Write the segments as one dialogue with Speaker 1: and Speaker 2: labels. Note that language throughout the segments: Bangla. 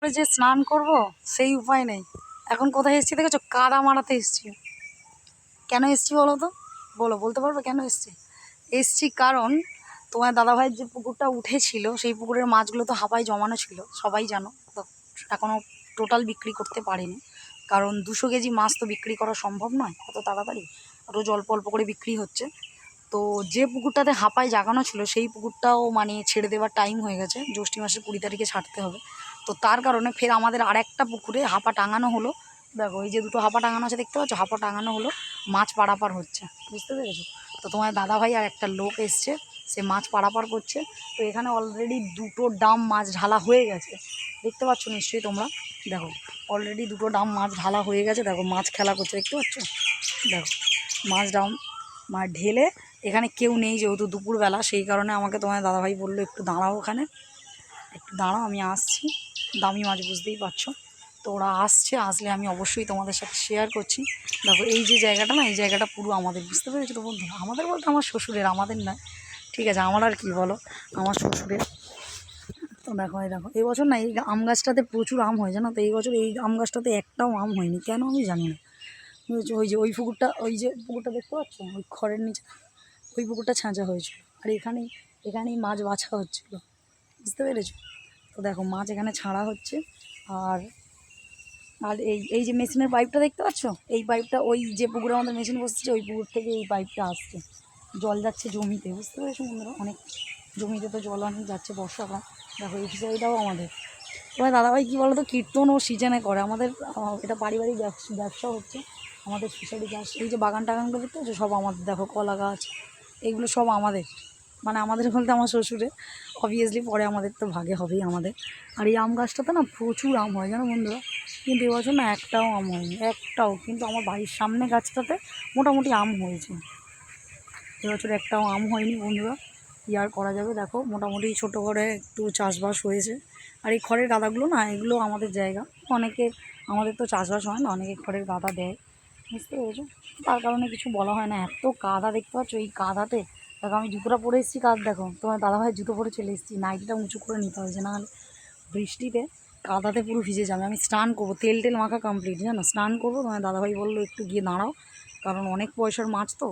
Speaker 1: যে স্নান করব সেই উপায় নেই। এখন কোথায় এসেছি দেখেছো? কাদা মারাতে এসেছি। কেন এসেছি বলো তো? বলতে পারবে কেন এসেছি কারণ তোমার দাদাভাইয়ের যে পুকুরটা উঠেছিল সেই পুকুরের মাছগুলো তো হাপায় জমানো ছিল, সবাই জানো তো। এখনও টোটাল বিক্রি করতে পারিনি, কারণ 200 কেজি মাছ তো বিক্রি করা সম্ভব নয় এত তাড়াতাড়ি, রোজ অল্প অল্প করে বিক্রি হচ্ছে। তো যে পুকুরটাতে হাঁপায় জাগানো ছিল সেই পুকুরটাও মানে ছেড়ে দেওয়ার টাইম হয়ে গেছে, জ্যৈষ্ঠ মাসের 20 তারিখে ছাড়তে হবে। তো তার কারণে ফের আমাদের আরেকটা পুকুরে হাঁপা টাঙানো হলো। দেখো এই যে দুটো হাঁপা টাঙানো আছে দেখতে পাচ্ছ, হাঁপা টাঙানো হলো, মাছ পারাপার হচ্ছে, বুঝতে পেরেছো? তো তোমার দাদাভাই আর একটা লোক এসছে, সে মাছ পারাপার করছে। তো এখানে অলরেডি 2টো ডাম মাছ ঢালা হয়ে গেছে, দেখতে পাচ্ছ নিশ্চয়ই তোমরা। দেখো অলরেডি 2টো ডাম মাছ ঢালা হয়ে গেছে, দেখো মাছ খেলা করছে, দেখতে পাচ্ছ? দেখো মাছ ডাম মাছ ঢেলে, এখানে কেউ নেই যেহেতু দুপুরবেলা, সেই কারণে আমাকে তোমার দাদাভাই বললো একটু দাঁড়াও, ওখানে একটু দাঁড়াও, আমি আসছি। দামি মাছ বুঝতেই পারছো। তো ওরা আসলে আমি অবশ্যই তোমাদের সাথে শেয়ার করছি। দেখো এই যে জায়গাটা না, এই জায়গাটা পুরো আমাদের, বুঝতে পেরেছো তো বন্ধুরা? আমাদের বলতে আমার শ্বশুরের, আমাদের নয়, ঠিক আছে? আমার আর কি বলো, আমার শ্বশুরের। তো দেখো এই বছর না এই আম গাছটাতে প্রচুর আম হয়, জানো তো? এই বছর এই আম গাছটাতে একটাও আম হয়নি, কেন আমি জানি না। বুঝেছো? ওই যে পুকুরটা দেখতে পাচ্ছ, ওই খড়ের নিচে ওই পুকুরটা ছাঁচা হয়েছিল, আর এখানেই মাছ বাছা হচ্ছিলো, বুঝতে পেরেছো? তো দেখো মাছ এখানে ছাড়া হচ্ছে। আর আর এই যে মেশিনের পাইপটা দেখতে পাচ্ছ, এই পাইপটা ওই যে পুকুরে আমাদের মেশিন বসছে ওই পুকুর থেকে এই পাইপটা আসছে, জল যাচ্ছে জমিতে, বুঝতে পেরেছো বন্ধুরা? অনেক জমিতে তো জল অনেক যাচ্ছে বর্ষাকাল। দেখো এই ফিশারিটাও আমাদের। এবার দাদাভাই কী বলো তো, কীর্তন ও সিজনে করে আমাদের, এটা পারিবারিক ব্যবসা হচ্ছে আমাদের ফিশারি চাষ। এই যে বাগান টাগানগুলো দেখতে পাচ্ছ সব আমাদের, দেখো কলা গাছ এইগুলো সব আমাদের, মানে আমাদের বলতে আমার শ্বশুরে, অবভিয়াসলি পরে আমাদের তো ভাগে হবেই আমাদের। আর এই আম গাছটাতে না প্রচুর আম হয়, জানো বন্ধুরা? কিন্তু এবছর না একটাও আম হয়নি, একটাও। কিন্তু আমার বাড়ির সামনে গাছটাতে মোটামুটি আম হয়েছে, এবছর একটাও আম হয়নি বন্ধুরা। কী আর করা যাবে, দেখো মোটামুটি ছোটো করে একটু চাষবাস হয়েছে। আর এই খড়ের গাদাগুলো না, এগুলো আমাদের জায়গা, অনেকে, আমাদের তো চাষবাস হয় না, অনেকে খড়ের গাদা দেয়, বুঝতে পেরেছো? তার কারণে কিছু বলা হয় না। এত কাদা দেখতে পাচ্ছ, এই কাদাতে দেখো আমি জুতোটা পরে এসেছি, দেখো তোমার দাদাভাই জুতো পরে চলে এসেছি, নাইটিটা উঁচু করে নিতে হয়েছে, নাহলে বৃষ্টিতে কাদাতে পুরো ভিজে যাবে। আমি স্নান করবো, তেল মাখা কমপ্লিট, জানো? স্নান করবো, তোমার দাদাভাই বললো একটু গিয়ে দাঁড়াও, কারণ অনেক পয়সার মাছ তো,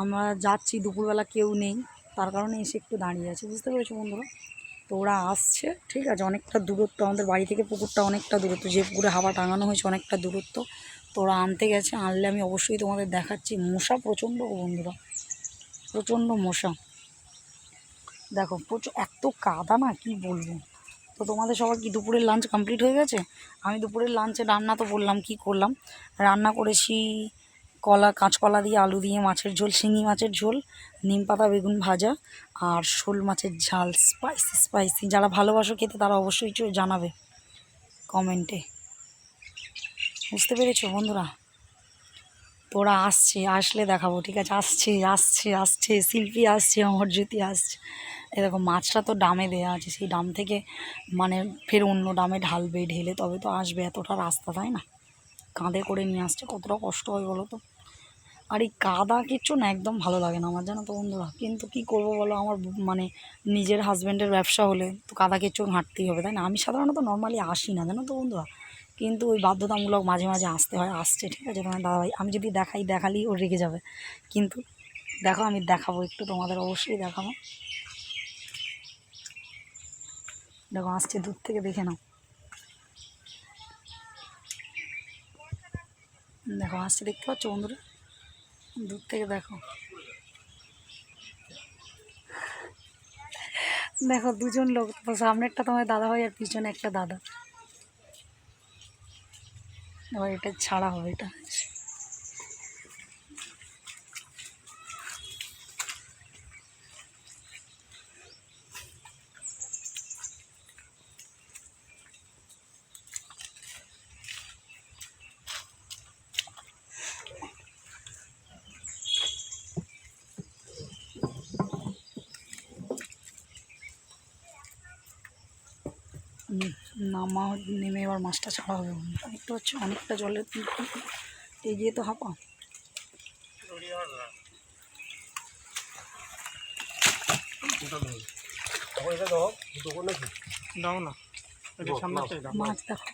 Speaker 1: আমরা যাচ্ছি দুপুরবেলা কেউ নেই, তার কারণে এসে একটু দাঁড়িয়ে আছে, বুঝতে পেরেছো বন্ধুরা? তো ওরা আসছে, ঠিক আছে? অনেকটা দূরত্ব আমাদের বাড়ি থেকে পুকুরটা, অনেকটা দূরত্ব, যে পুকুরে হাওয়া টাঙানো হয়েছে অনেকটা দূরত্ব। তো ওরা আনতে গেছে, আনলে আমি অবশ্যই তোমাদের দেখাচ্ছি। মশা প্রচণ্ড বন্ধুরা, প্রচণ্ড মশা, দেখো প্রচুর, এত কাদা না কি বলবো। তো তোমাদের সবার কি দুপুরের লাঞ্চ কমপ্লিট হয়ে গেছে? আমি দুপুরের লাঞ্চে রান্না তো বললাম কি করলাম, রান্না করেছি কাঁচকলা দিয়ে আলু দিয়ে মাছের ঝোল, শিঙি মাছের ঝোল, নিম পাতা বেগুন ভাজা, আর শোল মাছের ঝাল, স্পাইসি। যারা ভালোবাসো খেতে তারা অবশ্যই জানাবে কমেন্টে, বুঝতে পেরেছো বন্ধুরা? তো ওরা আসলে দেখাবো, ঠিক আছে? আসছে শিল্পী আসছে, অমরজ্যোতি আসছে। এরকম মাছটা তো ডামে দেওয়া আছে, সেই ডাম থেকে মানে ফের অন্য ডামে ঢেলে তবে তো আসবে, এতটা রাস্তা, তাই না? কাঁধে করে নিয়ে আসছে, কতটা কষ্ট হয় বলো তো। আর এই কাদা কিচ্ছু না একদম ভালো লাগে না আমার, জানো তো বন্ধুরা? কিন্তু কি করব বলো, আমার মানে নিজের হাজব্যান্ডের ব্যবসা হলে তো কাদা কিচ্ছু হাঁটতেই হবে, তাই না? আমি সাধারণত নর্মালি আসি না, জানো তো বন্ধুরা, কিন্তু ওই বাধ্যতামূলক মাঝে মাঝে আসতে হয়, আসছে, ঠিক আছে? তোমার দাদাভাই, আমি যদি দেখালেই ও রেগে যাবে, কিন্তু দেখো আমি দেখাবো একটু তোমাদের, অবশ্যই দেখাবো। দেখো আসছে দূর থেকে, দেখে নাও, দেখো আসছে, দেখতে পাচ্ছ বন্ধুরা? দূর থেকে দেখো, দেখো দুজন লোক, সামনেরটা তোমার দাদাভাই আর পিছনে একটা দাদা। এবার এটা ছাড়া হবে, এটা নেমে এবার মাছটা ছাড়া হবে। দেখতে পাচ্ছ অনেকটা জলের এগিয়ে তো হাঁপা।
Speaker 2: দাও না,
Speaker 1: মাছ দেখো,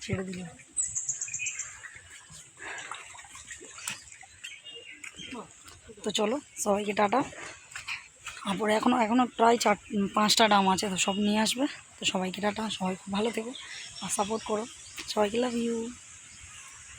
Speaker 1: ছেড়ে দিল। তো চলো সবাইকে টাটা। তারপরে এখনও প্রায় 5টা ডাম আছে, তো সব নিয়ে আসবে। তো সবাইকে টাটা, সবাই খুব ভালো থেকো আর সাপোর্ট করো। সবাইকে লাভ ইউ।